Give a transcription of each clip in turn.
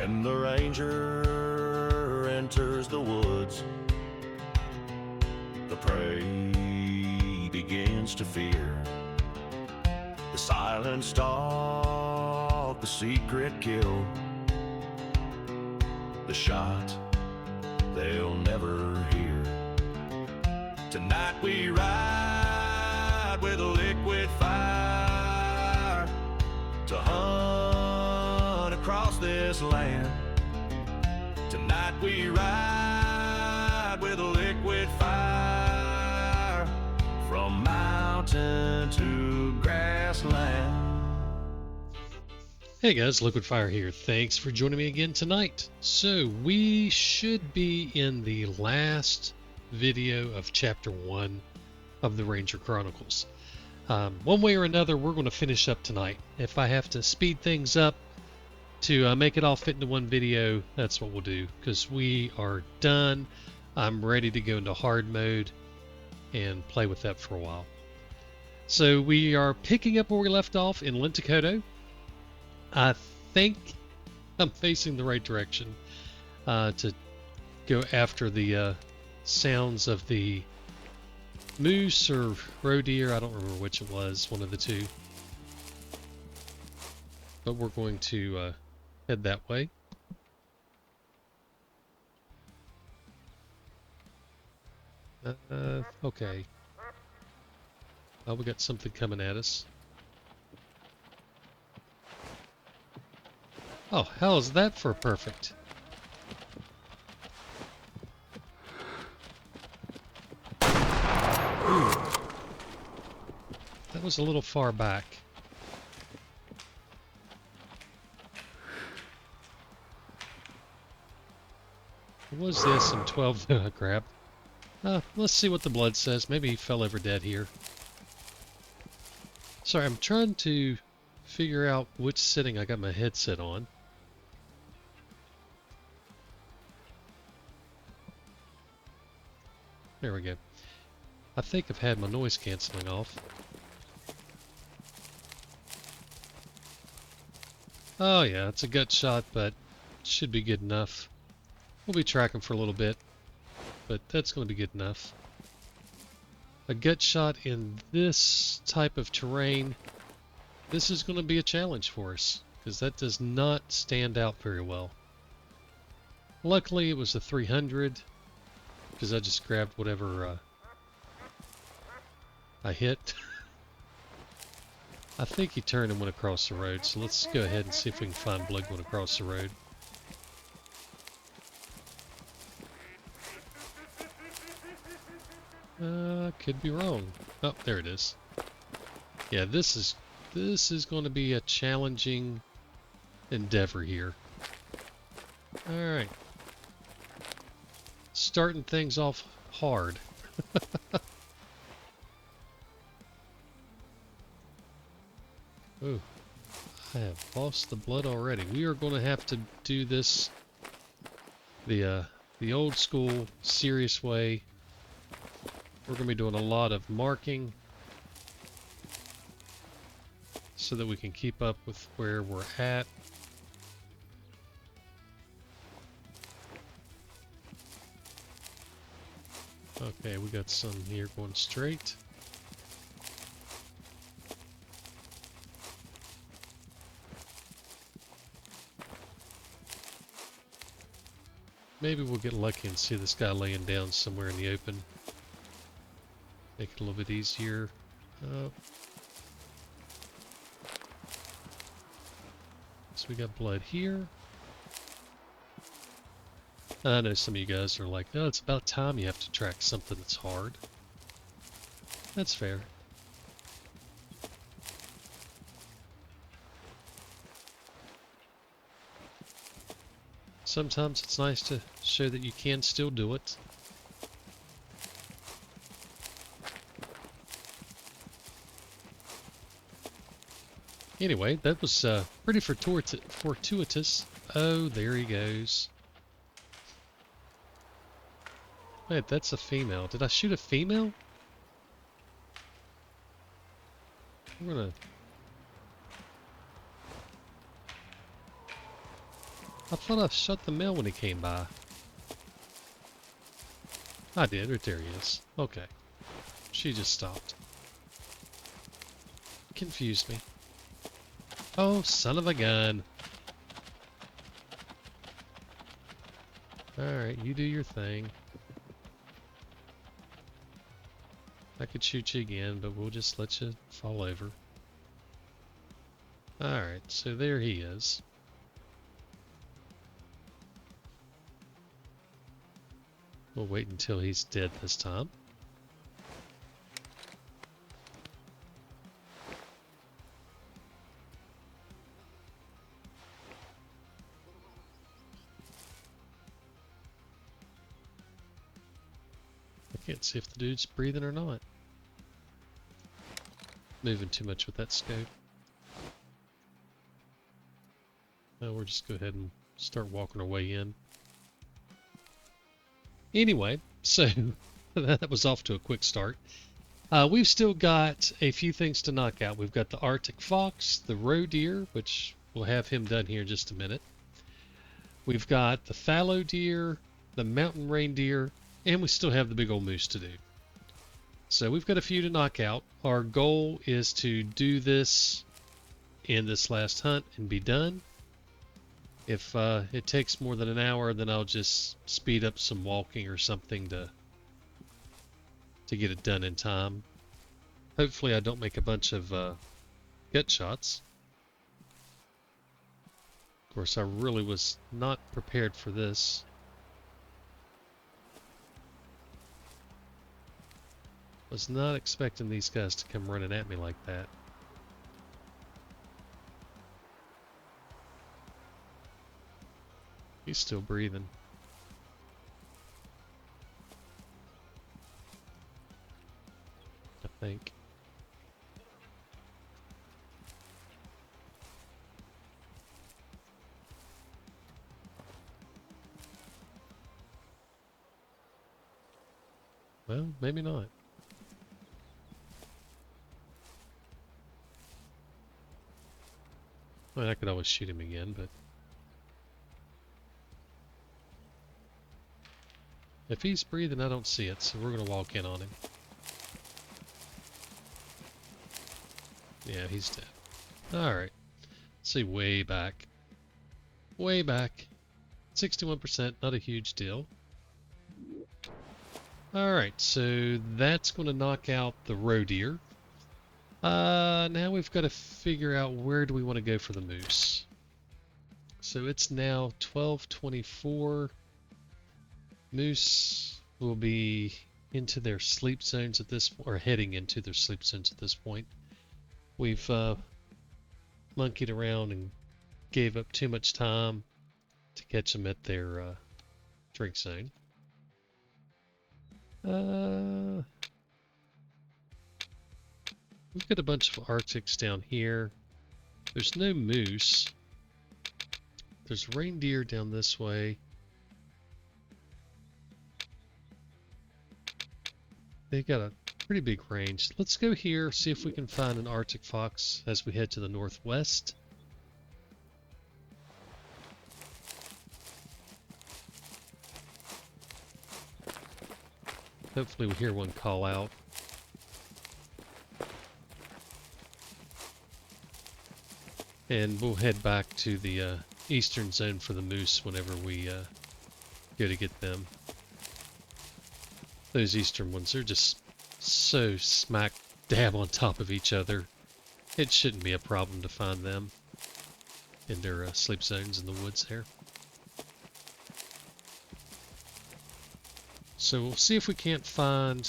When the ranger enters the woods, the prey begins to fear. The silent stalk, the secret kill, the shot they'll never hear. Tonight we ride with a liquid fire to hunt across this land. Tonight we ride with a liquid fire from mountain to grassland. Hey guys, Liquid Fire here. Thanks for joining me again tonight. So we should be in the last video of chapter 1 of the Ranger Chronicles. One way or another, we're going to finish up tonight. If I have to speed things up to make it all fit into one video, that's what we'll do, because we are done. I'm ready to go into hard mode and play with that for a while. So we are picking up where we left off in Lenticoto. I think I'm facing the right direction to go after the sounds of the moose or reindeer. I don't remember which it was, one of the two. But we're going to head that way. Okay. Oh, we got something coming at us. Oh, how is that for perfect? Ooh. That was a little far back. What was this in 12? Crap. Let's see what the blood says. Maybe he fell over dead here. Sorry, I'm trying to figure out which setting I got my headset on. There we go. I think I've had my noise canceling off. Oh yeah, it's a gut shot, but it should be good enough. We'll be tracking for a little bit, but that's going to be good enough. A gut shot in this type of terrain, this is going to be a challenge for us, because that does not stand out very well. Luckily it was a 300, because I just grabbed whatever I hit. I think he turned and went across the road, so let's go ahead and see if we can find blood going across the road. Could be wrong. Oh, there it is. Yeah, this is going to be a challenging endeavor here. Alright. Starting things off hard. Ooh, I have lost the blood already. We are going to have to do this the old school, serious way. We're going to be doing a lot of marking so that we can keep up with where we're at. Okay, we got some here going straight. Maybe we'll get lucky and see this guy laying down somewhere in the open. Make it a little bit easier. So we got blood here. I know some of you guys are like, no, it's about time you have to track something that's hard. That's fair. Sometimes it's nice to show that you can still do it. Anyway, that was pretty fortuitous. Oh, there he goes. Wait, that's a female. Did I shoot a female? We're gonna... I thought I shut the mail when he came by. I did. Right there he is. Okay. She just stopped. Confused me. Oh, son of a gun. Alright, you do your thing. I could shoot you again, but we'll just let you fall over. Alright, so there he is. We'll wait until he's dead this time. I can't see if the dude's breathing or not. Moving too much with that scope. Now we'll just go ahead and start walking our way in. Anyway, so that was off to a quick start. We've still got a few things to knock out. We've got the Arctic Fox, the Reindeer, which we'll have him done here in just a minute. We've got the fallow deer, the mountain reindeer, and we still have the big old moose to do. So we've got a few to knock out. Our goal is to do this in this last hunt and be done. If it takes more than an hour, then I'll just speed up some walking or something to get it done in time. Hopefully I don't make a bunch of gut shots. Of course, I really was not prepared for this. Was not expecting these guys to come running at me like that. He's still breathing. I think. Well, maybe not. Well, I could always shoot him again, but if he's breathing, I don't see it, so we're going to walk in on him. Yeah, he's dead. Alright. See, way back. Way back. 61%, not a huge deal. Alright, so that's going to knock out the Reindeer. Now we've got to figure out where do we want to go for the moose. So it's now 12:24. Moose will be into their sleep zones at this, or heading into their sleep zones at this point. We've monkeyed around and gave up too much time to catch them at their drink zone. We've got a bunch of Arctics down here. There's no moose. There's reindeer down this way. They've got a pretty big range. Let's go here, see if we can find an Arctic Fox as we head to the northwest. Hopefully we hear one call out. And we'll head back to the eastern zone for the moose whenever we go to get them. Those eastern ones are just so smack dab on top of each other. It shouldn't be a problem to find them in their sleep zones in the woods there. So we'll see if we can't find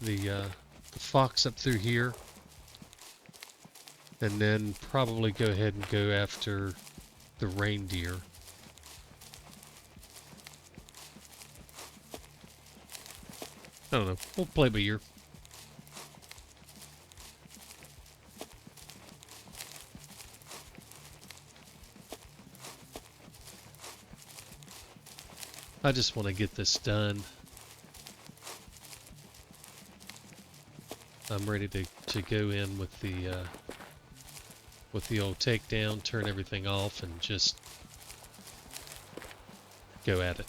the fox up through here. And then probably go ahead and go after the reindeer. I don't know. We'll play by ear. I just want to get this done. I'm ready to go in with the old takedown, turn everything off, and just go at it.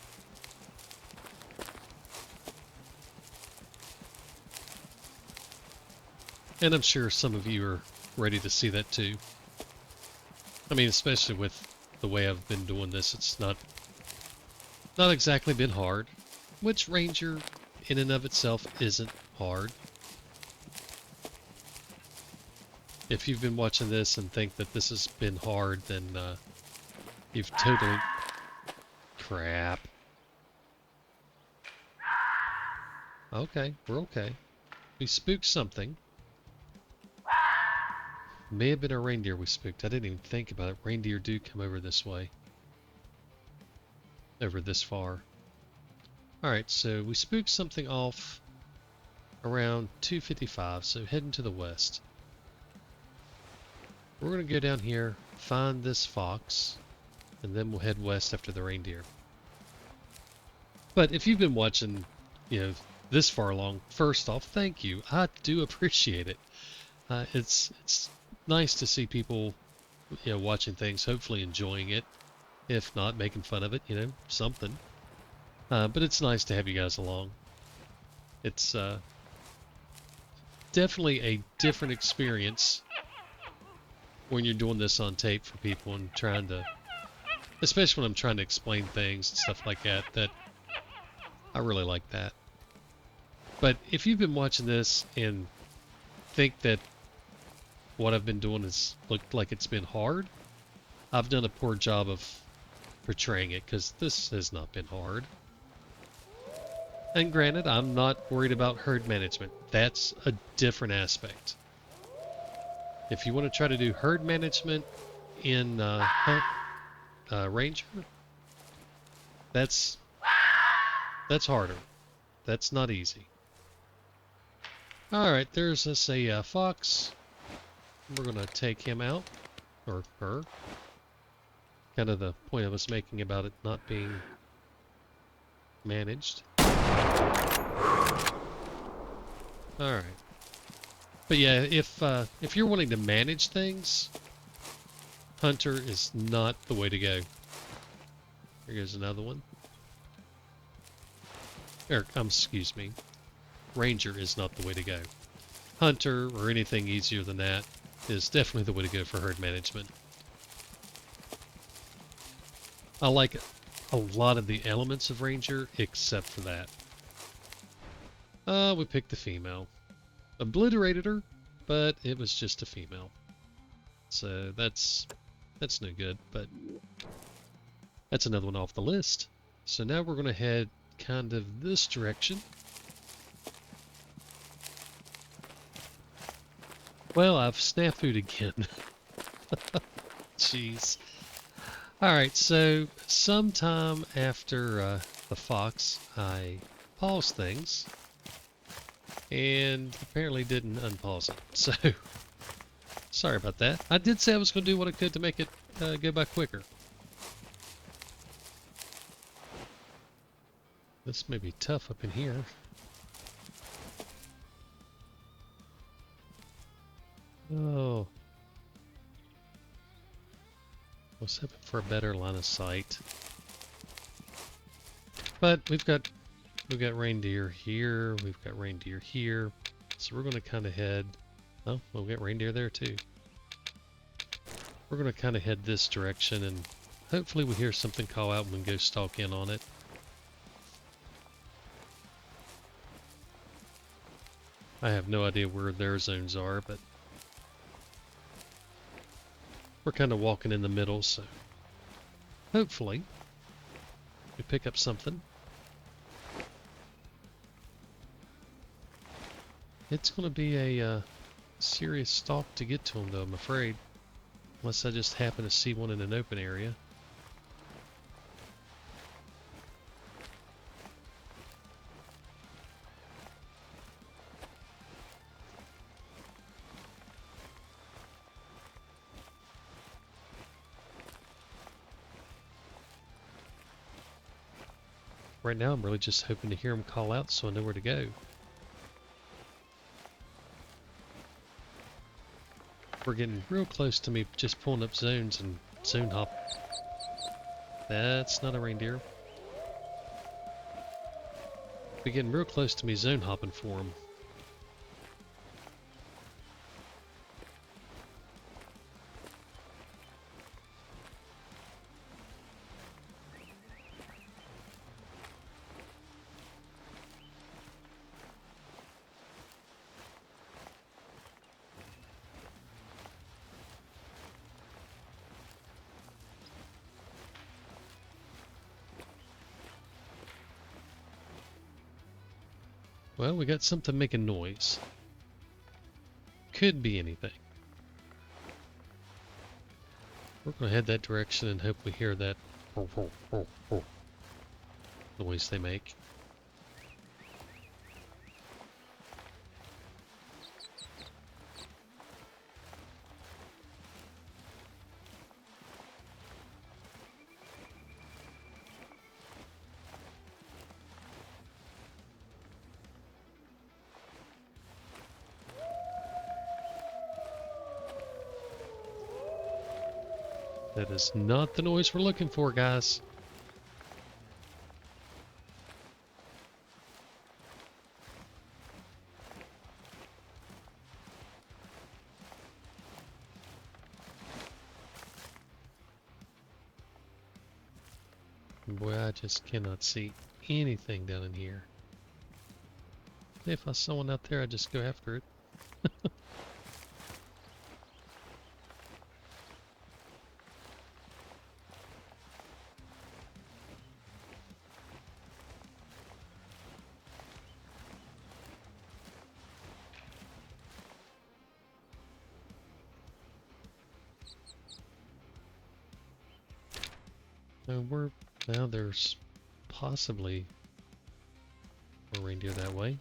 And I'm sure some of you are ready to see that too. I mean, especially with the way I've been doing this, it's not exactly been hard, which Ranger in and of itself isn't hard. If you've been watching this and think that this has been hard, then you've totally... Crap. Okay, we're okay. We spooked something. May have been a reindeer we spooked. I didn't even think about it. Reindeer do come over this way. Over this far. Alright, so we spooked something off around 2:55, so heading to the west. We're going to go down here, find this fox, and then we'll head west after the reindeer. But if you've been watching, this far along, first off, thank you. I do appreciate it. It's nice to see people, watching things, hopefully enjoying it. If not, making fun of it, something. But it's nice to have you guys along. It's definitely a different experience when you're doing this on tape for people and trying to, especially when I'm trying to explain things and stuff like that, that I really like that. But if you've been watching this and think that what I've been doing has looked like it's been hard, I've done a poor job of portraying it, because this has not been hard. And granted, I'm not worried about herd management. That's a different aspect. If you want to try to do herd management in Ranger, that's harder. That's not easy. Alright, there's us a fox. We're going to take him out, or her. Kind of the point I was making about it not being managed. Alright. But yeah, if you're wanting to manage things, Hunter is not the way to go. Here goes another one. Excuse me. Ranger is not the way to go. Hunter, or anything easier than that, is definitely the way to go for herd management. I like a lot of the elements of Ranger, except for that. We picked the female. Obliterated her, but it was just a female. So that's no good, but that's another one off the list. So now we're going to head kind of this direction. Well, I've snafu'd again. Jeez. Alright, so sometime after the fox, I paused things. And apparently didn't unpause it. So, sorry about that. I did say I was going to do what I could to make it go by quicker. This may be tough up in here. Oh. I was hoping for a better line of sight. But we've got reindeer here, we've got reindeer here. So we're going to kind of head... Oh, well, we've got reindeer there too. We're going to kind of head this direction, and hopefully we hear something call out and we can go stalk in on it. I have no idea where their zones are, but we're kind of walking in the middle, so hopefully we pick up something. It's going to be a serious stalk to get to them, though, I'm afraid. Unless I just happen to see one in an open area. Right now, I'm really just hoping to hear them call out so I know where to go. We're getting real close to me just pulling up zones and zone hop. That's not a reindeer. We're getting real close to me zone hopping for them. Well, we got something making noise. Could be anything. We're going to head that direction and hope we hear that noise they make. That is not the noise we're looking for, guys. Boy, I just cannot see anything down in here. If I saw one out there, I'd just go after it. Now there's possibly a reindeer that way.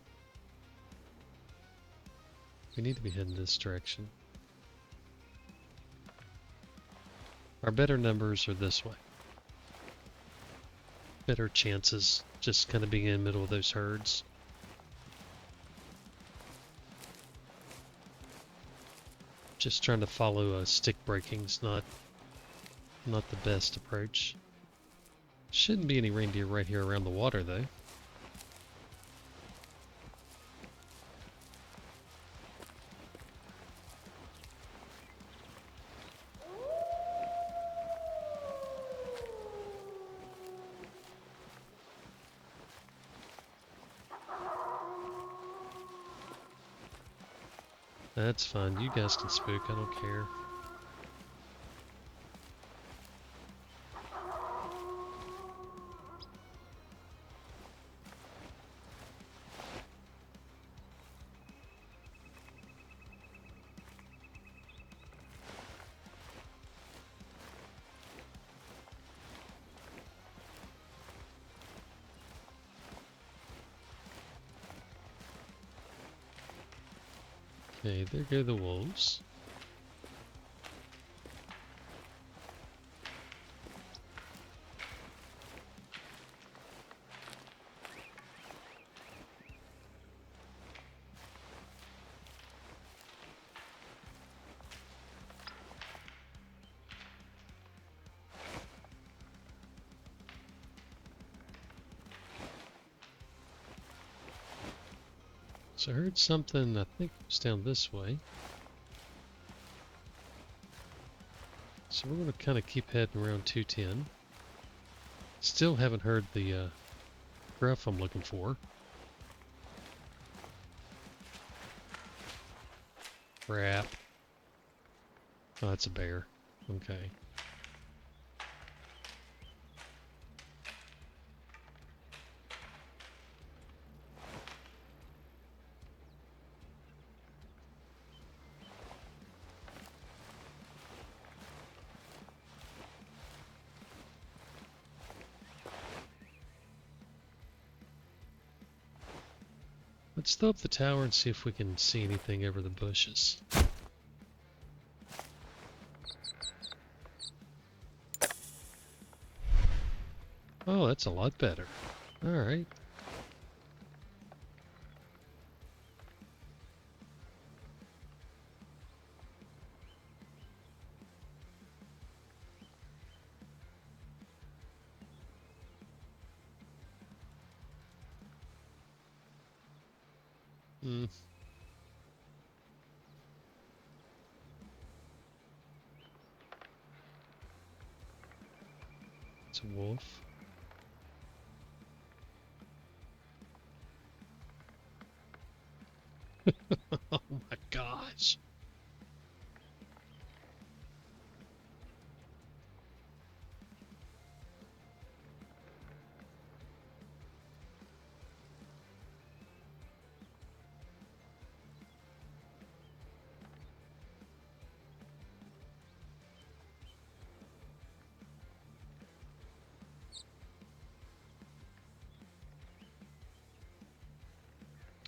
We need to be heading this direction. Our better numbers are this way. Better chances just kind of being in the middle of those herds. Just trying to follow stick breaking's not the best approach. Shouldn't be any reindeer right here around the water though. That's fine. You guys can spook. I don't care. Okay, there go the wolves. So I heard something, I think it was down this way. So we're going to kind of keep heading around 210. Still haven't heard the gruff I'm looking for. Crap. Oh, that's a bear. Okay. Let's throw up the tower and see if we can see anything over the bushes. Oh, that's a lot better. Alright. Mm. It's a wolf. Oh my gosh.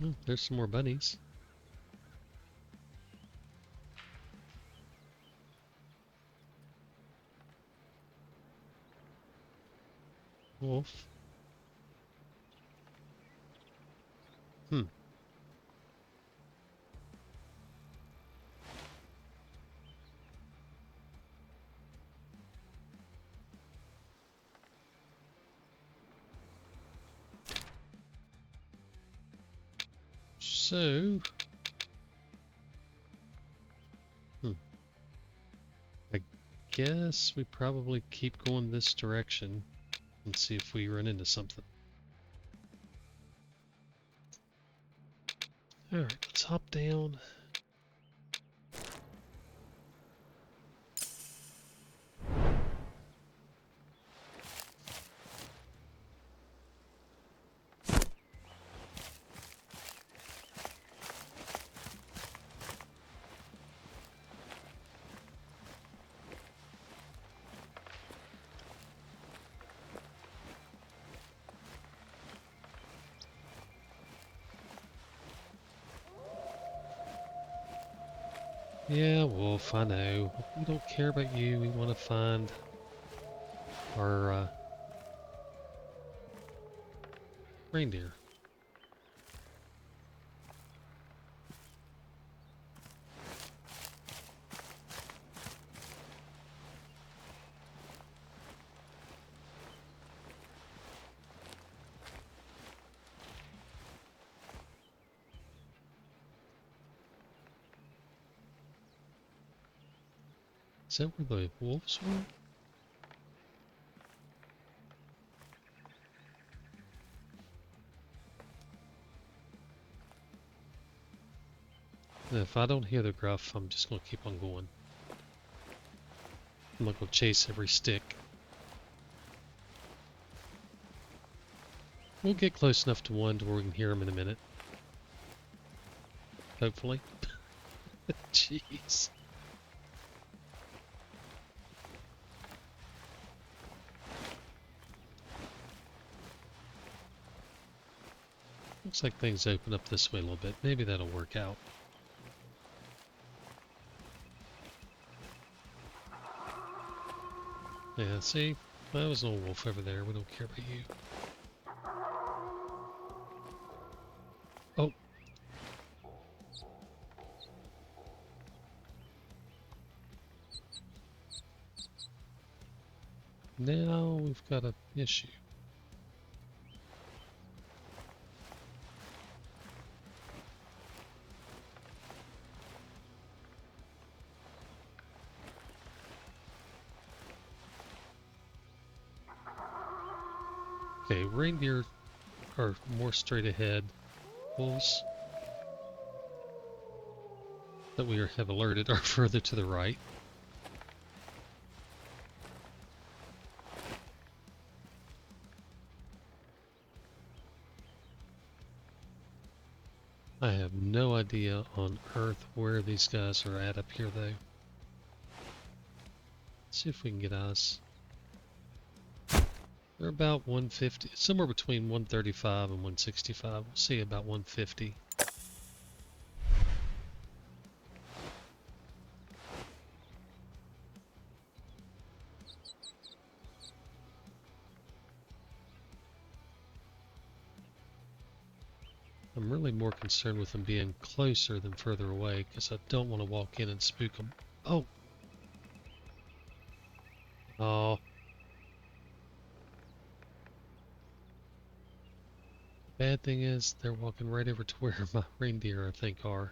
Oh, there's some more bunnies. Wolf. Hmm. So, I guess we probably keep going this direction and see if we run into something. Alright, let's hop down. Yeah, wolf, I know. We don't care about you. We want to find our reindeer. Is that where the wolves were? If I don't hear the gruff, I'm just going to keep on going. I'm not going to chase every stick. We'll get close enough to one to where we can hear him in a minute. Hopefully. Jeez. Looks like things open up this way a little bit. Maybe that'll work out. Yeah, see? That was an old wolf over there. We don't care about you. Oh. Now we've got an issue. Okay, reindeer are more straight ahead. Wolves that we have alerted are further to the right. I have no idea on earth where these guys are at up here though. Let's see if we can get eyes. They're about 150, somewhere between 135 and 165. We'll see about 150. I'm really more concerned with them being closer than further away because I don't want to walk in and spook them. Oh! Oh. bad thing is they're walking right over to where my reindeer, I think, are.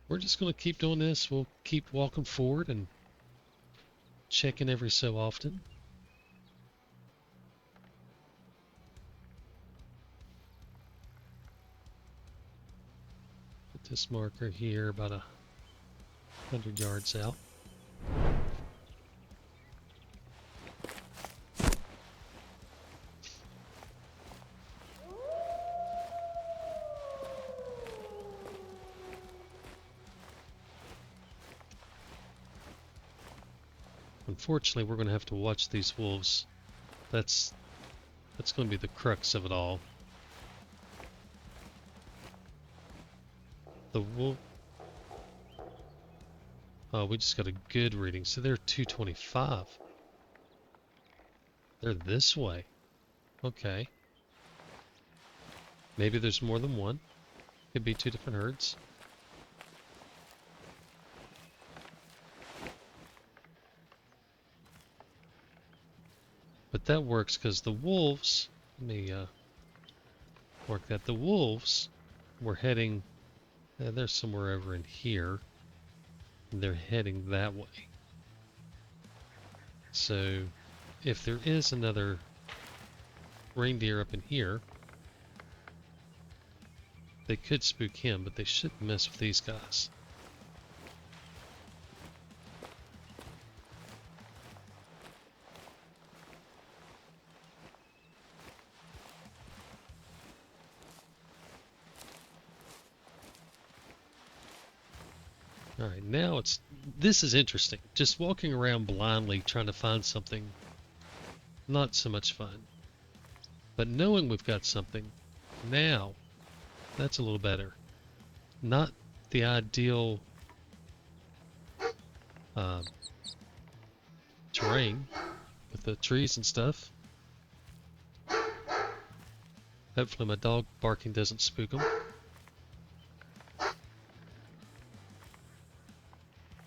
We're just going to keep doing this. We'll keep walking forward and checking every so often. Put this marker here about 100 yards out. Unfortunately, we're going to have to watch these wolves. That's going to be the crux of it all. The wolf. Oh, we just got a good reading. So they're 225. They're this way. Okay. Maybe there's more than one. Could be two different herds. But that works because the wolves, let me mark that. The wolves were heading, they're somewhere over in here. And they're heading that way. So if there is another reindeer up in here, they could spook him, but they shouldn't mess with these guys. Alright, now this is interesting. Just walking around blindly trying to find something, not so much fun. But knowing we've got something, now, that's a little better. Not the ideal terrain with the trees and stuff. Hopefully my dog barking doesn't spook them.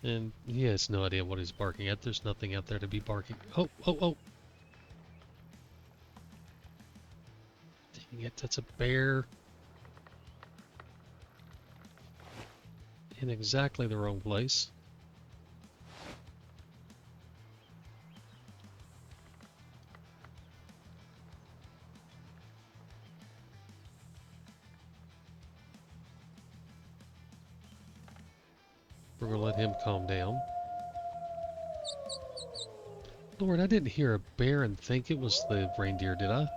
And he has no idea what he's barking at. There's nothing out there to be barking. Oh, oh, oh! Dang it, that's a bear. In exactly the wrong place. We're gonna let him calm down. Lord, I didn't hear a bear and think it was the reindeer, did I?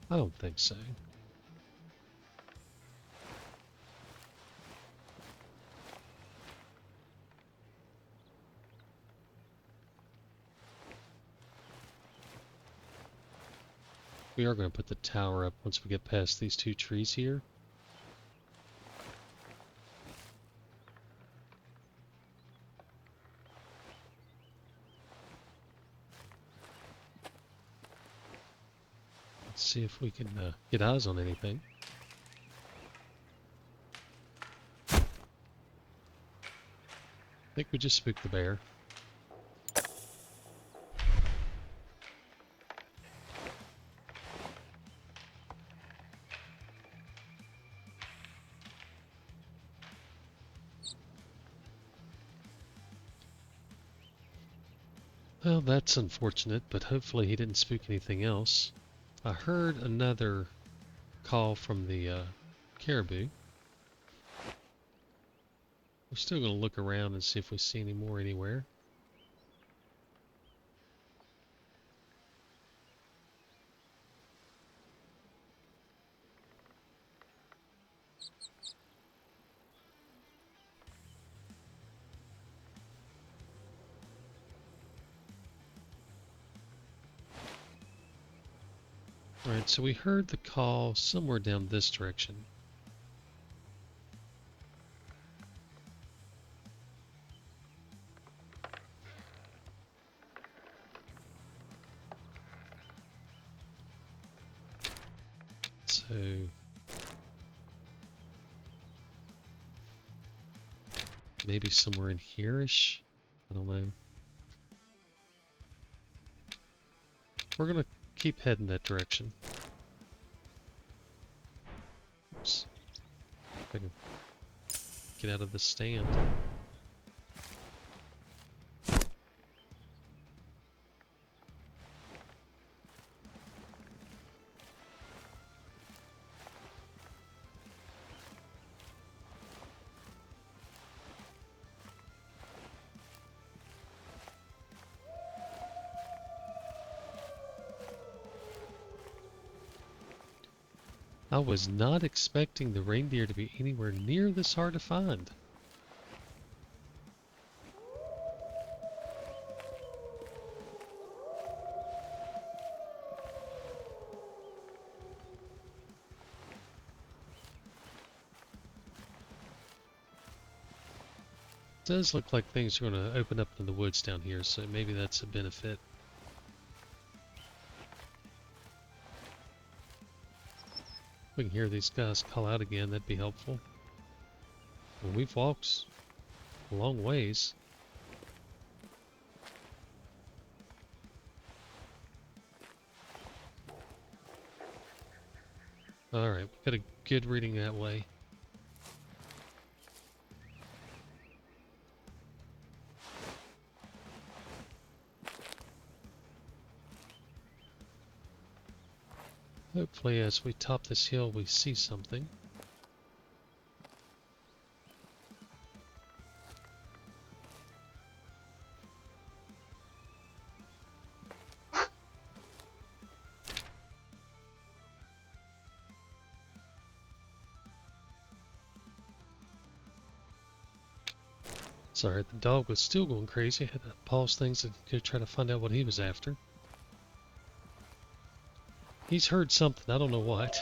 I don't think so. We are going to put the tower up once we get past these two trees here. Let's see if we can get eyes on anything. I think we just spooked the bear. Well, that's unfortunate, but hopefully he didn't spook anything else. I heard another call from the caribou. We're still going to look around and see if we see any more anywhere. Alright, so we heard the call somewhere down this direction. So Maybe somewhere in here-ish? I don't know. We're gonna keep heading that direction. Oops. If I can get out of the stand. I was not expecting the reindeer to be anywhere near this hard to find. It does look like things are going to open up in the woods down here, so maybe that's a benefit. If we can hear these guys call out again, that'd be helpful. Well, we've walked a long ways. Alright, we got a good reading that way. Hopefully as we top this hill we see something. Sorry, the dog was still going crazy. I had to pause things and go try to find out what he was after. He's heard something, I don't know what.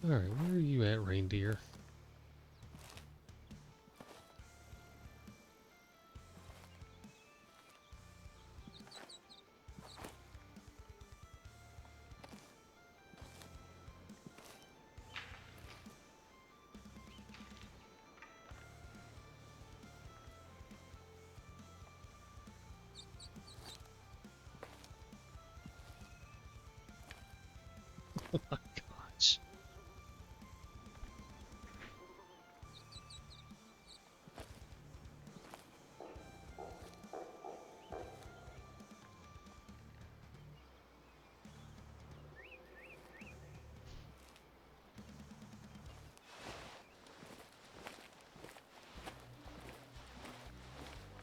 Alright, where are you at, reindeer? Oh my gosh.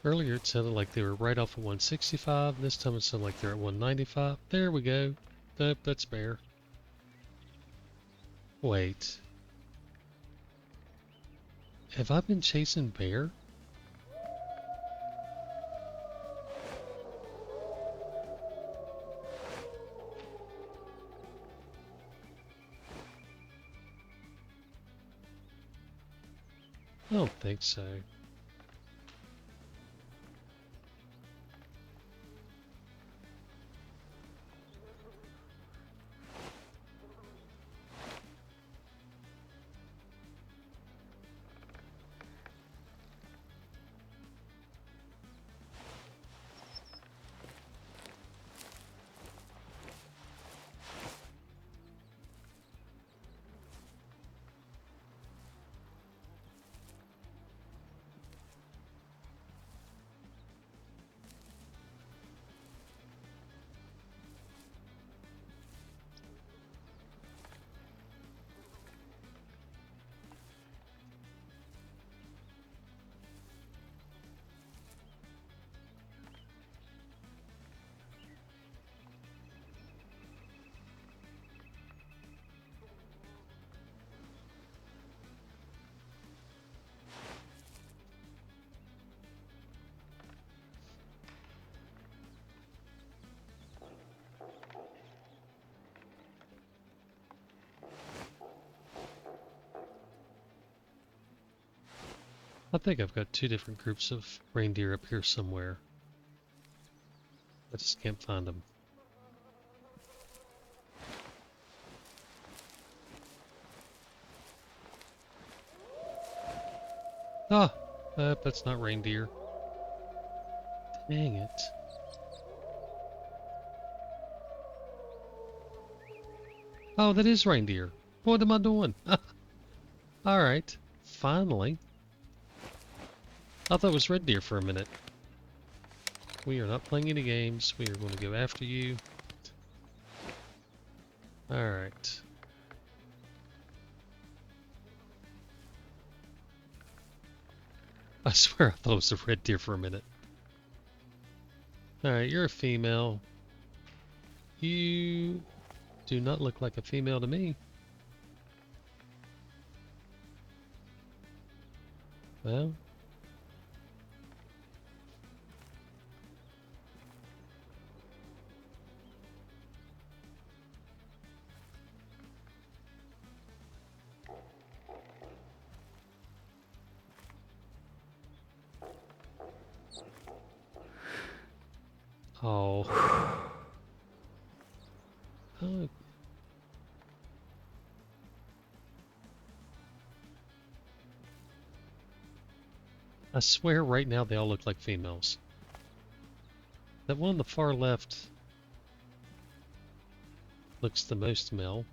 Earlier it sounded like they were right off of 165, and this time it sounded like they're at 195. There we go. Nope, that's bear. Wait. Have I been chasing bear? I don't think so. I think I've got two different groups of reindeer up here somewhere. I just can't find them. Ah! That's not reindeer. Dang it. Oh, that is reindeer. What am I doing? Alright. Finally. I thought it was red deer for a minute. We are not playing any games. We are going to go after you. Alright. I swear I thought it was a red deer for a minute. Alright, you're a female. You do not look like a female to me. Well. Oh. Oh. I swear right now they all look like females. That one on the far left looks the most male.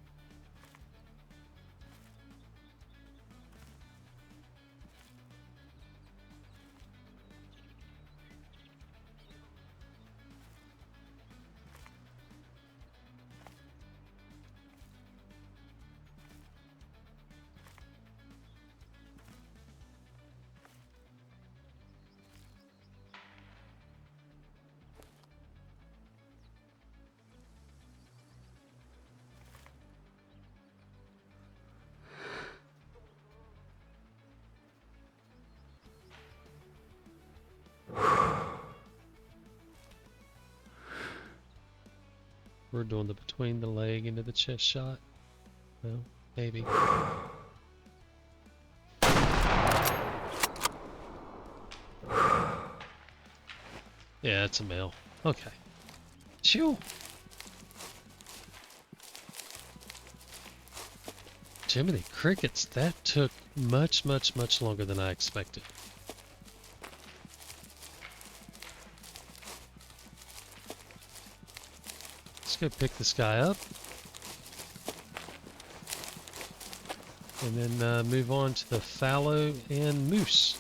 We're doing the between the leg into the chest shot. Well, maybe. Yeah, it's a male. Okay. Shoo! Jiminy crickets, that took much longer than I expected. Let's go pick this guy up. And then move on to the fallow and moose.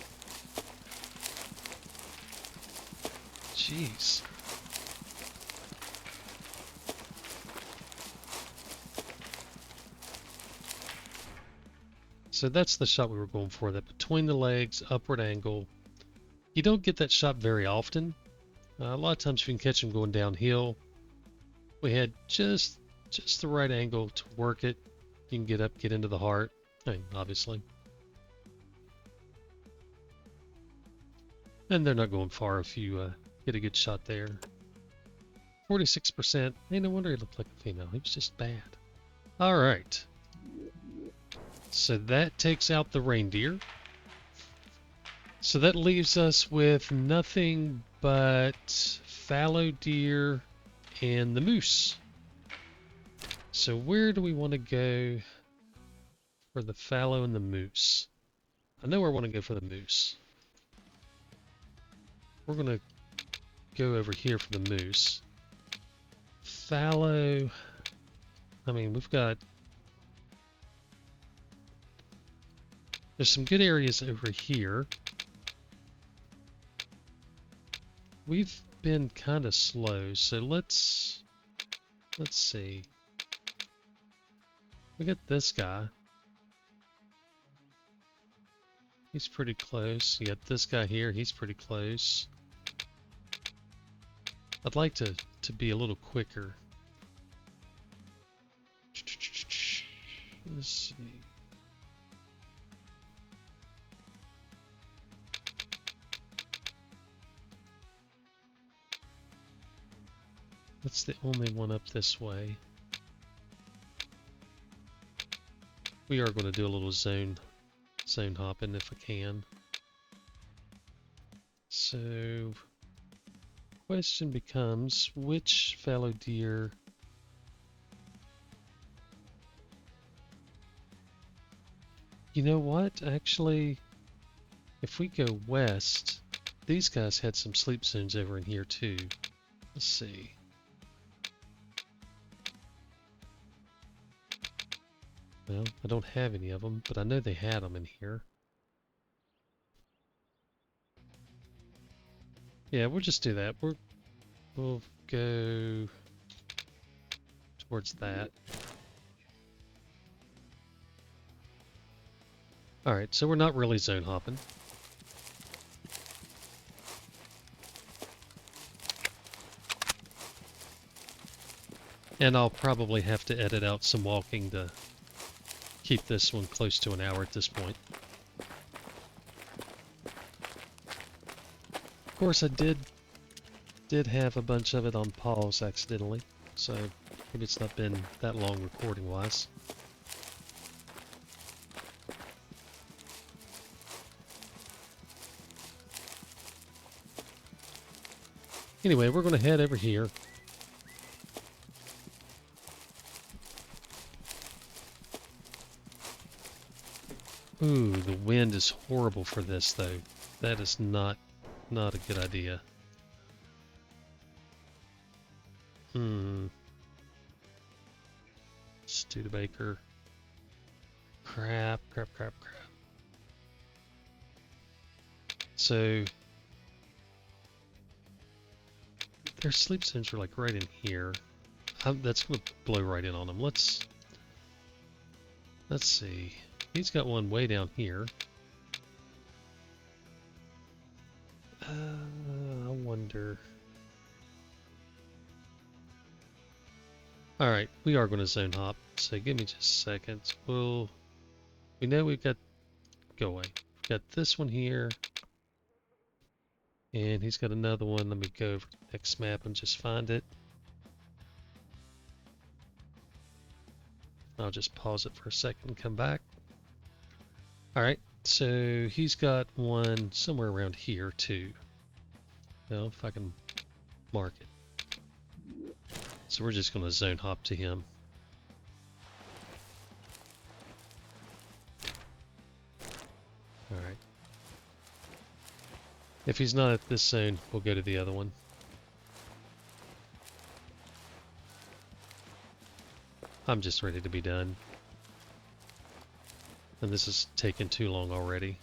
Jeez. So that's the shot we were going for, that between the legs, upward angle. You don't get that shot very often. A lot of times you can catch them going downhill. We had just the right angle to work it. You can get up, get into the heart. I mean, obviously. And they're not going far if you get a good shot there. 46%. Hey, no wonder he looked like a female. He was just bad. Alright. So that takes out the reindeer. So that leaves us with nothing but fallow deer and the moose. So where do we want to go for the fallow and the moose? I know where I want to go for the moose. We're going to go over here for the moose. Fallow, I mean, we've got... There's some good areas over here. We've been kind of slow, so let's see. We got this guy. He's pretty close. You got this guy here, he's pretty close. I'd like to be a little quicker. Let's see. That's the only one up this way. We are going to do a little zone hopping if I can. So, question becomes, which fallow deer... You know what? Actually, if we go west, these guys had some sleep zones over in here too. Let's see. Well, I don't have any of them, but I know they had them in here. Yeah, we'll just do that. We'll go towards that. Alright, so we're not really zone hopping. And I'll probably have to edit out some walking to keep this one close to an hour at this point. Of course, I did have a bunch of it on pause accidentally, so maybe it's not been that long recording-wise. Anyway, we're going to head over here. Ooh, the wind is horrible for this, though. That is not a good idea. Studebaker. Crap. So, their sleep zones are like right in here. That's going to blow right in on them. Let's see. He's got one way down here. I wonder. Alright, we are going to zone hop, so give me just a second. We know we've got, go away. We've got this one here. And he's got another one. Let me go over to the next map and just find it. I'll just pause it for a second and come back. Alright, so he's got one somewhere around here too. Well, if I can mark it. So we're just going to zone hop to him. Alright. If he's not at this zone, we'll go to the other one. I'm just ready to be done. And this is taking too long already.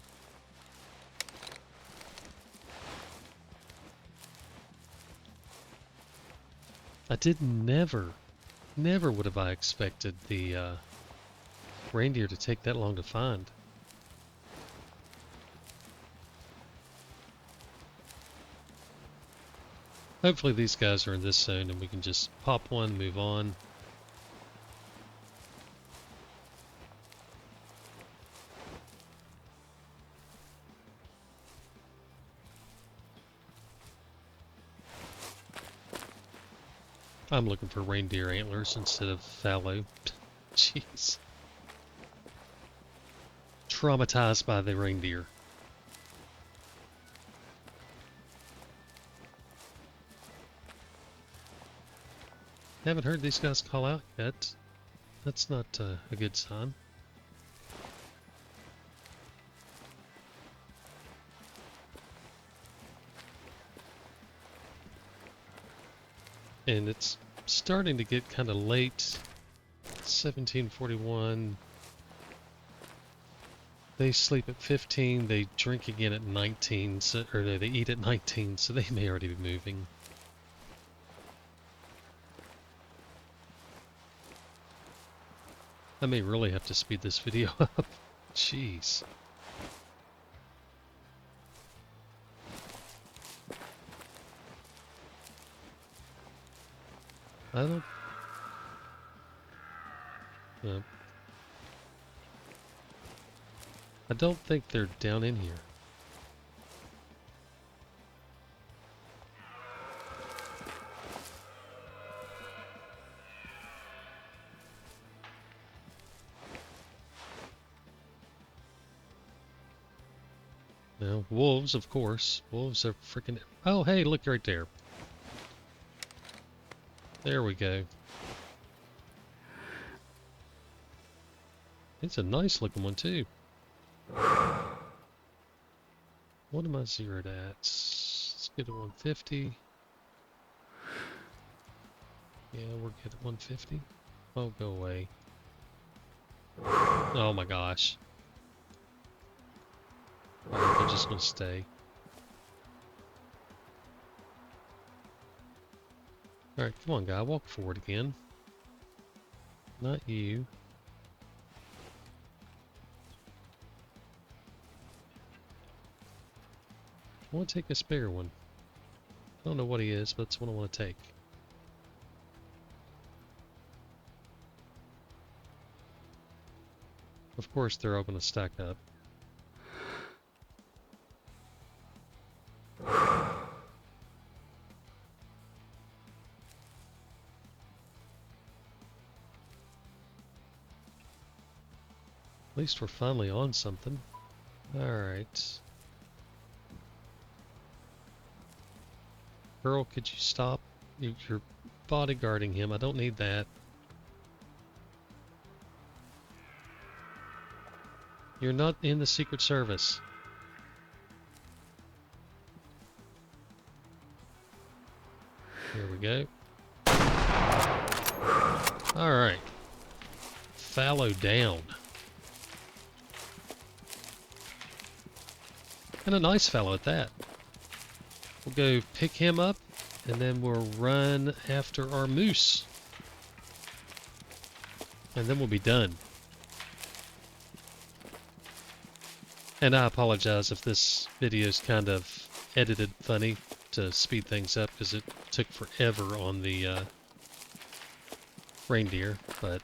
I did never would have I expected the reindeer to take that long to find. Hopefully these guys are in this zone and we can just pop one, move on. I'm looking for reindeer antlers instead of fallow. Jeez. Traumatized by the reindeer. Haven't heard these guys call out yet. That's not a good sign. And it's starting to get kind of late. 1741. They sleep at 15. They drink again at 19. So, or no, they eat at 19. So they may already be moving. I may really have to speed this video up. Jeez. I don't... I don't think they're down in here. Well, wolves, of course. Wolves are freaking... Oh, hey, look right there. There we go. It's a nice looking one, too. What am I zeroed at? Let's get a 150. Yeah, we're good at 150. Oh, go away. Oh my gosh. Alright, they're just gonna stay. Alright, come on, guy. Walk forward again. Not you. I want to take a spare one. I don't know what he is, but that's what I want to take. Of course, they're all going to stack up. At least we're finally on something. Alright. Girl, could you stop? You're bodyguarding him. I don't need that. You're not in the Secret Service. Here we go. Alright. Fallow down. And a nice fallow at that. We'll go pick him up, and then we'll run after our moose. And then we'll be done. And I apologize if this video is kind of edited funny to speed things up, because it took forever on the reindeer, but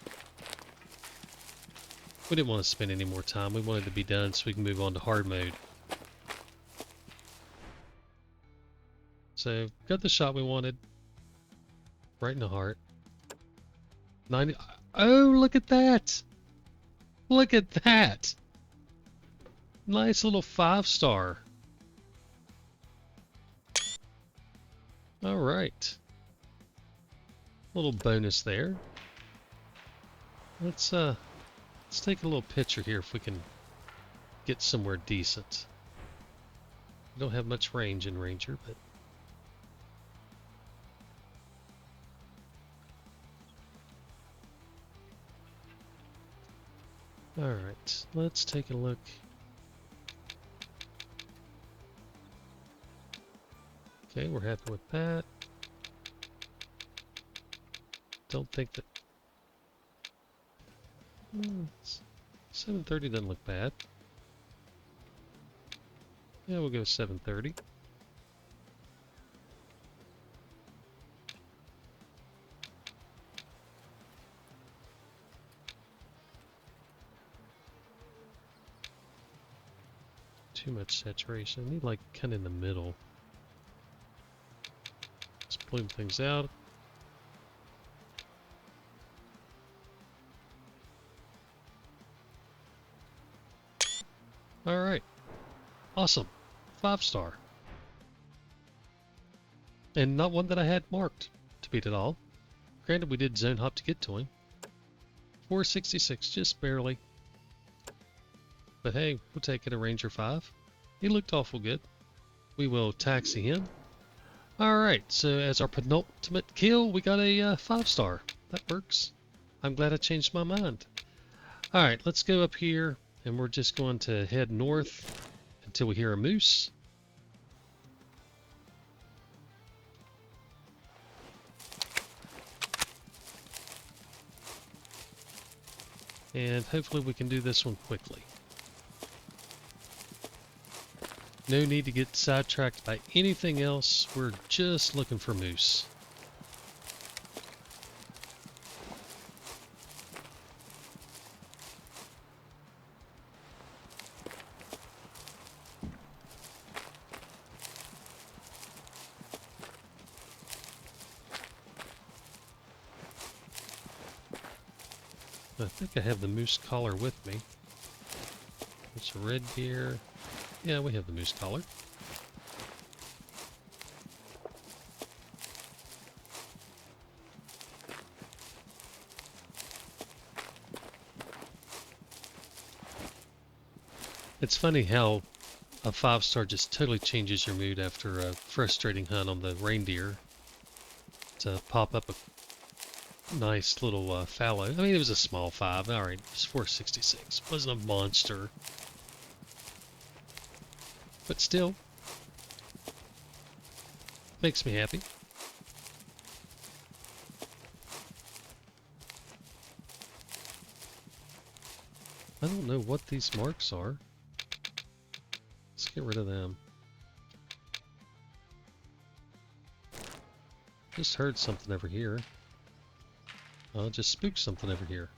we didn't want to spend any more time. We wanted to be done so we can move on to hard mode. So, got the shot we wanted. Right in the heart. 90. Oh, look at that! Look at that! Nice little 5-star. Alright. Little bonus there. Let's take a little picture here if we can get somewhere decent. We don't have much range in Ranger, but alright, let's take a look. Okay, we're happy with that. Don't think that... 730 doesn't look bad. Yeah, we'll go 730. Too much saturation. I need like kind of in the middle. Let's bloom things out. Alright. Awesome. 5-star. And not one that I had marked to beat it all. Granted, we did zone hop to get to him. 466, just barely. But hey, we'll take it, a Ranger 5. He looked awful good. We will taxi him. Alright, so as our penultimate kill, we got a 5-star. That works. I'm glad I changed my mind. Alright, let's go up here, and we're just going to head north until we hear a moose. And hopefully we can do this one quickly. No need to get sidetracked by anything else. We're just looking for moose. I think I have the moose collar with me. It's a red deer. Yeah, we have the moose collar. It's funny how a 5-star just totally changes your mood after a frustrating hunt on the reindeer to pop up a nice little fallow. I mean, it was a small 5. All right, it was 466. Wasn't a monster. But still, makes me happy. I don't know what these marks are. Let's get rid of them. Just heard something over here. Just spooked something over here.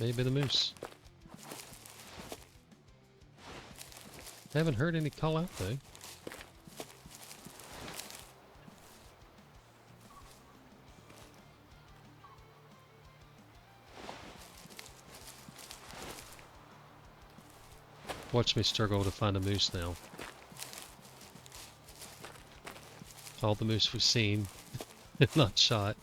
Maybe the moose. Haven't heard any call out though. Watch me struggle to find a moose now. All the moose we've seen, if not shot.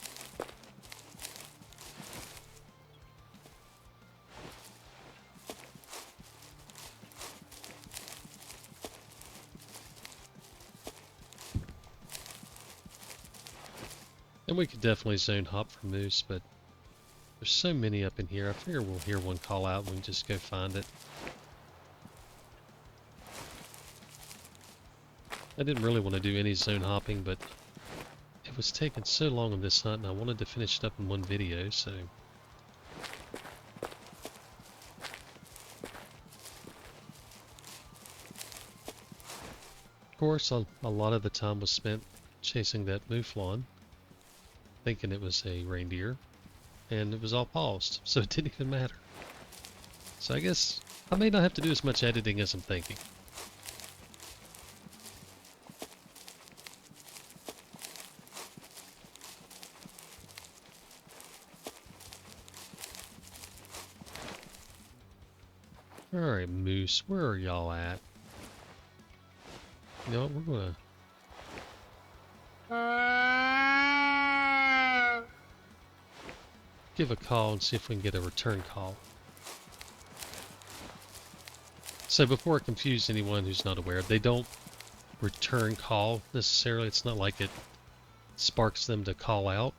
And we could definitely zone hop for moose, but there's so many up in here. I figure we'll hear one call out and we can just go find it. I didn't really want to do any zone hopping, but it was taking so long on this hunt and I wanted to finish it up in one video, so... Of course, a lot of the time was spent chasing that mouflon, thinking it was a reindeer, and it was all paused, so it didn't even matter. So I guess I may not have to do as much editing as I'm thinking. Alright, moose, where are y'all at? You know what, we're gonna give a call and see if we can get a return call. So before I confuse anyone who's not aware, they don't return call necessarily. It's not like it sparks them to call out.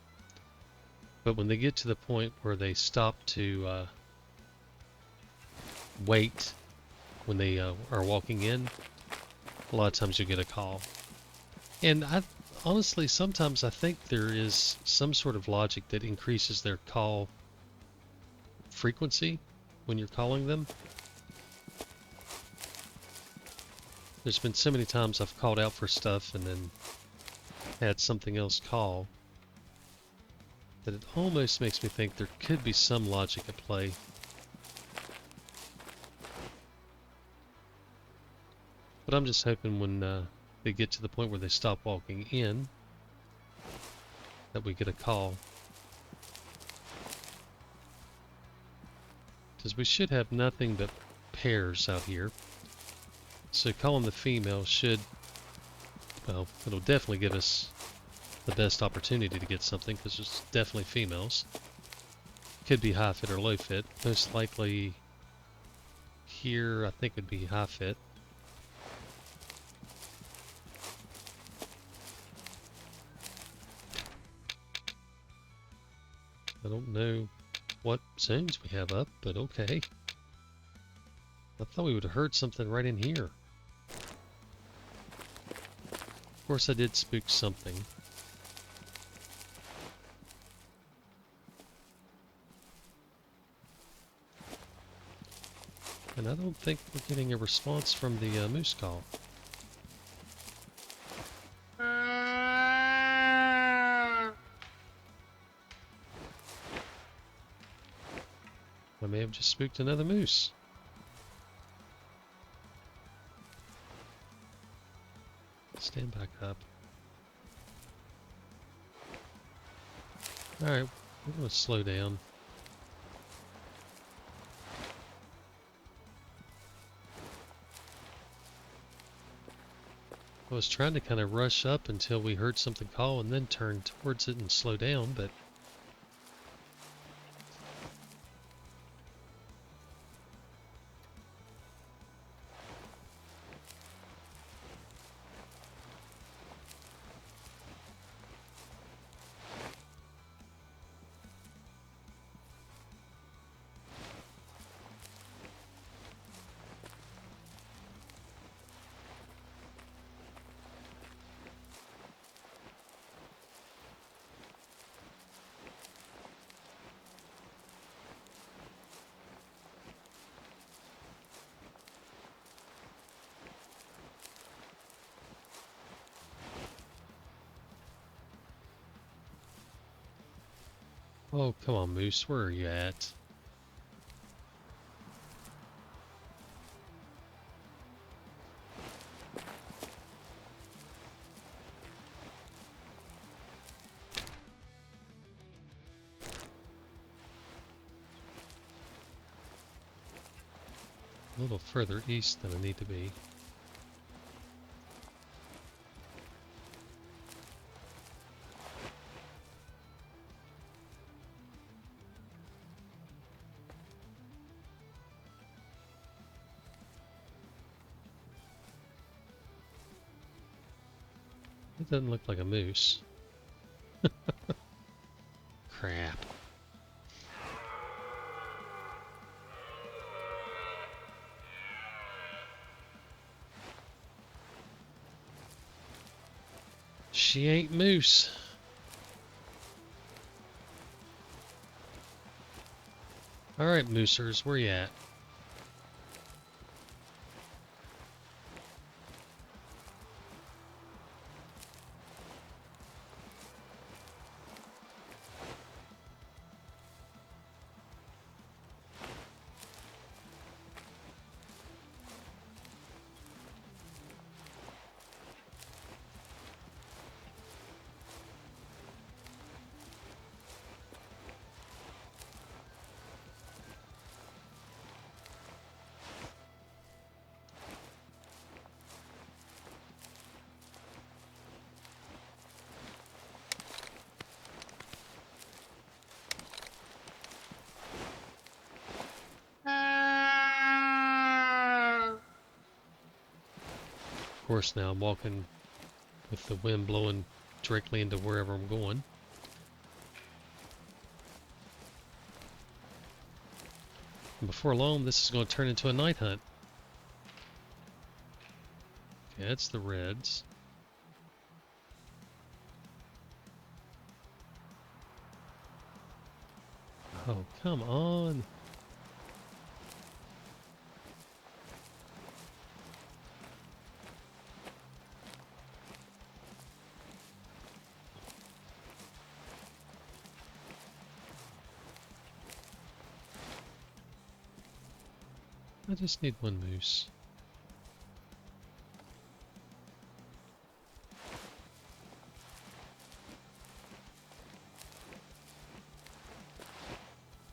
But when they get to the point where they stop to wait when they are walking in, a lot of times you'll get a call. And honestly, sometimes I think there is some sort of logic that increases their call frequency when you're calling them. There's been so many times I've called out for stuff and then had something else call that it almost makes me think there could be some logic at play. But I'm just hoping when they get to the point where they stop walking in, that we get a call. Because we should have nothing but pairs out here. So calling the female should, well, it'll definitely give us the best opportunity to get something, because there's definitely females. Could be high fit or low fit. Most likely here I think would be high fit. I don't know what zones we have up, but okay. I thought we would have heard something right in here. Of course I did spook something. And I don't think we're getting a response from the moose call. I may have just spooked another moose. Stand back up. Alright, we're going to slow down. I was trying to kind of rush up until we heard something call and then turn towards it and slow down, but oh, come on, Moose, where are you at? A little further east than I need to be. It doesn't look like a moose. Crap. She ain't moose. Alright, moosers, where you at? Of course, now I'm walking with the wind blowing directly into wherever I'm going. And before long, this is going to turn into a night hunt. Okay, that's the reds. Oh, come on. I just need one moose.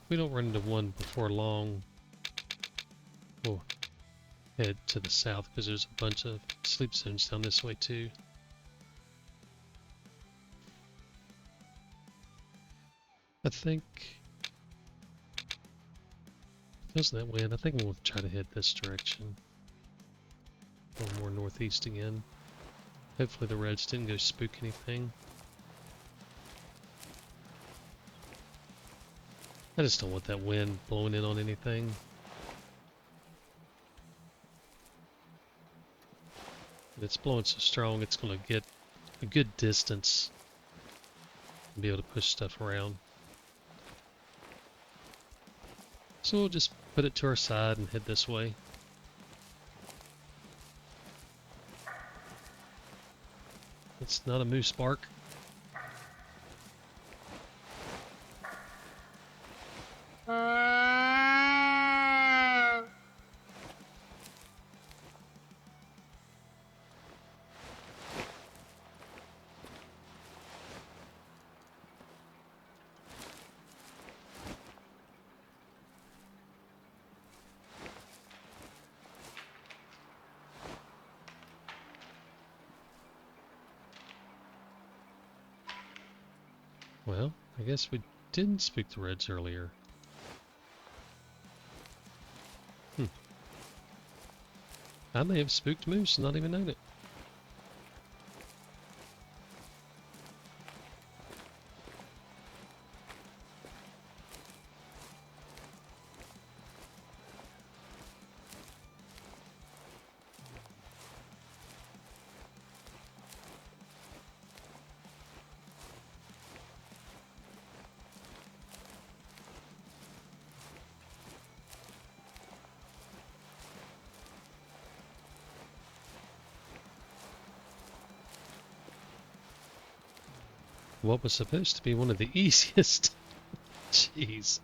If we don't run into one before long, we'll head to the south because there's a bunch of sleep zones down this way too. I think, feels that way, and I think we'll try to head this direction. A little more northeast again. Hopefully the reds didn't go spook anything. I just don't want that wind blowing in on anything. If it's blowing so strong, it's going to get a good distance and be able to push stuff around. So we'll just put it to our side and head this way. It's not a moose bark. Well, I guess we didn't spook the reds earlier. I may have spooked moose and not even known it. What was supposed to be one of the easiest. Jeez.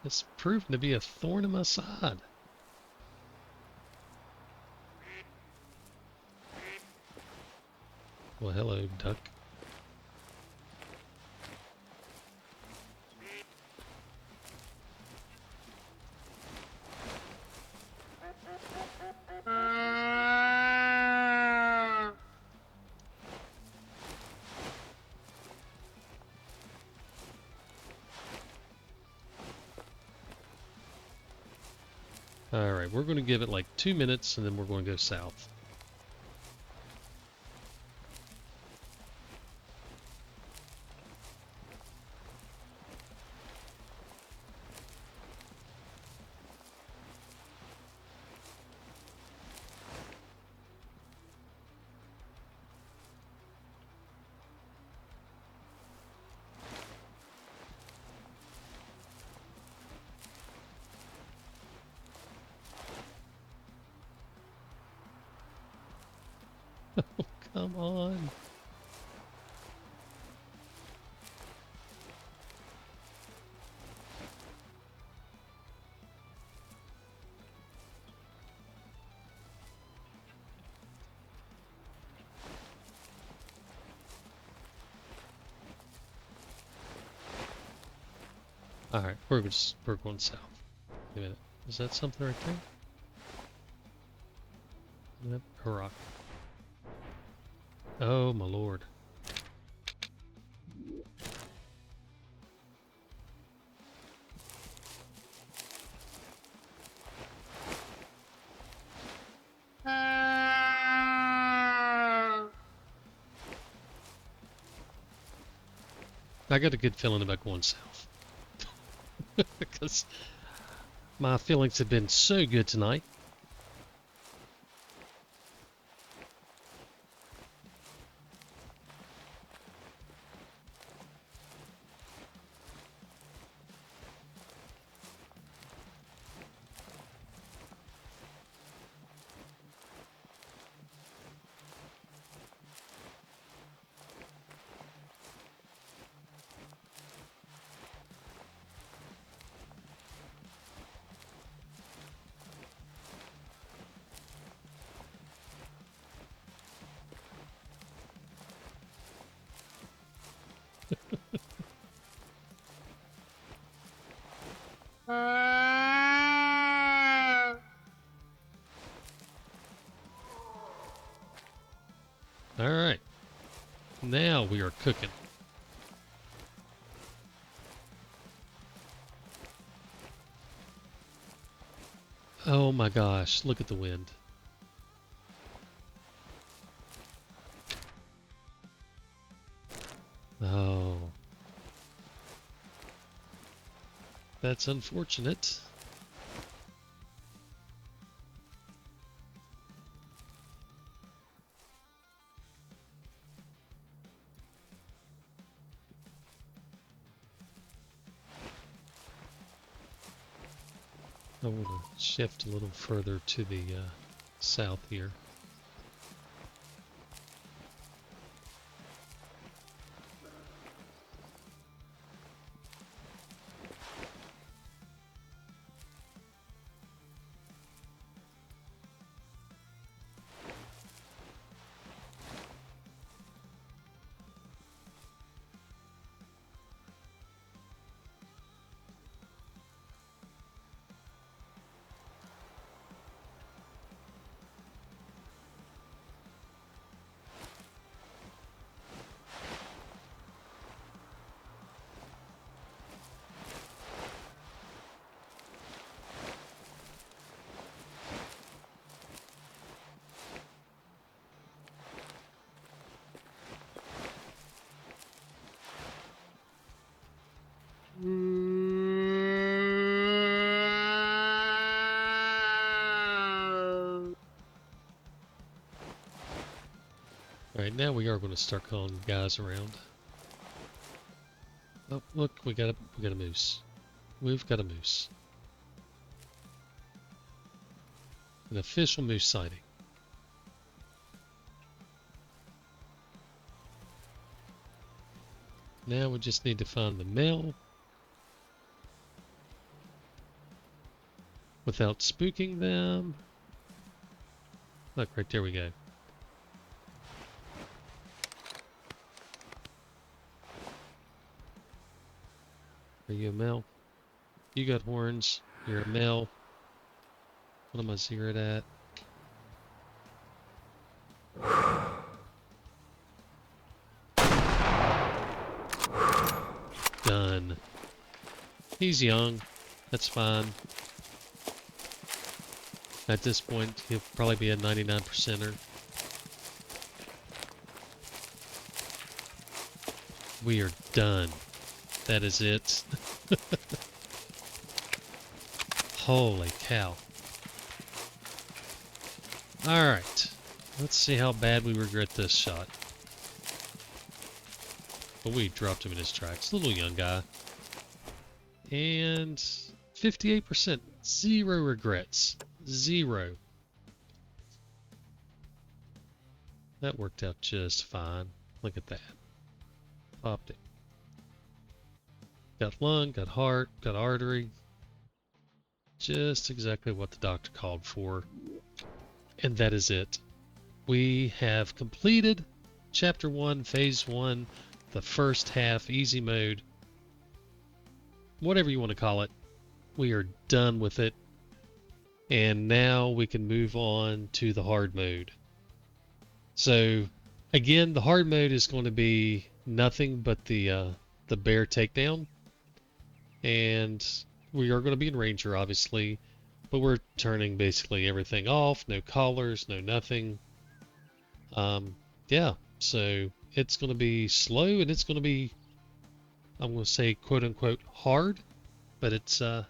It's proven to be a thorn in my side. Well, hello, duck. Alright, we're going to give it like 2 minutes and then we're going to go south. Come on. Alright, we're going south. Wait a minute. Is that something right there? Yep, a rock. Oh my lord. I got a good feeling about going south. Because my feelings have been so good tonight. Alright. Now we are cooking. Oh my gosh, look at the wind. Oh. That's unfortunate. I want to shift a little further to the south here. Alright, now we are going to start calling guys around. Oh, look, we got a moose. We've got a moose. An official moose sighting. Now we just need to find the male without spooking them. Look, right there we go. Are you a male? You got horns. You're a male. What am I zeroed at? Done. He's young. That's fine. At this point, he'll probably be a 99%er. We are done. That is it. Holy cow. Alright. Let's see how bad we regret this shot. But we dropped him in his tracks. Little young guy. And 58%. Zero regrets. Zero. That worked out just fine. Look at that. Popped it. Got lung, got heart, got artery. Just exactly what the doctor called for. And that is it. We have completed Chapter 1, Phase 1, the first half, easy mode. Whatever you want to call it. We are done with it. And now we can move on to the hard mode. So, again, the hard mode is going to be nothing but the bear takedown. And we are going to be in Ranger, obviously. But we're turning basically everything off. No collars, no nothing. Yeah, so it's going to be slow and it's going to be, I'm going to say, quote-unquote, hard. But it's going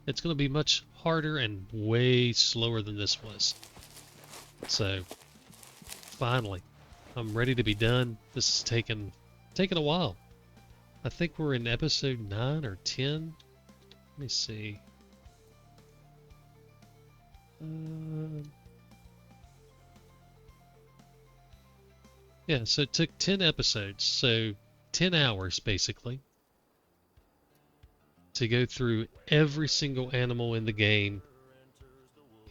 to be much harder and way slower than this was. So, finally, I'm ready to be done. This has taken a while. I think we're in episode 9 or 10. Let me see. Yeah, so it took 10 episodes, so 10 hours basically, to go through every single animal in the game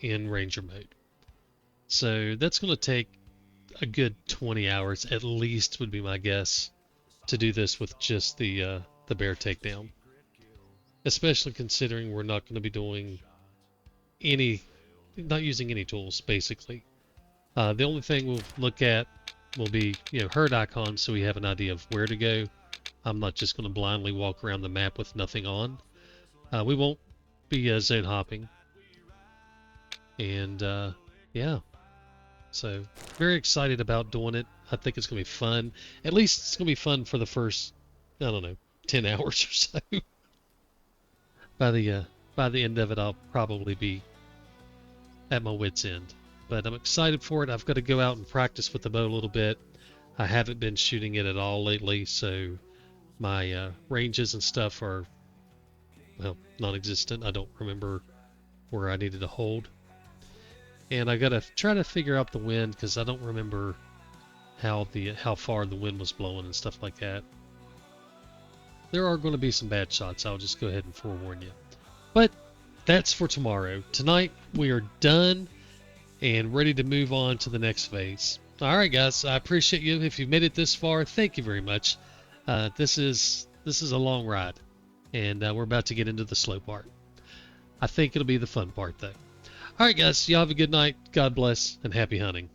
in Ranger mode. So that's going to take a good 20 hours at least, would be my guess, to do this with just the bear takedown. Especially considering we're not going to be doing not using any tools basically. The only thing we'll look at will be, herd icons, so we have an idea of where to go. I'm not just going to blindly walk around the map with nothing on. We won't be zone hopping. And yeah, so very excited about doing it. I think it's going to be fun. At least it's going to be fun for the first, I don't know, 10 hours or so. By the end of it, I'll probably be at my wit's end. But I'm excited for it. I've got to go out and practice with the bow a little bit. I haven't been shooting it at all lately, so my ranges and stuff are, well, non-existent. I don't remember where I needed to hold. And I got to try to figure out the wind, because I don't remember how far the wind was blowing and stuff like that. There are going to be some bad shots. I'll just go ahead and forewarn you. But that's for tomorrow. Tonight we are done and ready to move on to the next phase. Alright guys, I appreciate you. If you've made it this far, thank you very much. This is a long ride, and we're about to get into the slow part. I think it'll be the fun part though. Alright guys, y'all have a good night. God bless, and happy hunting.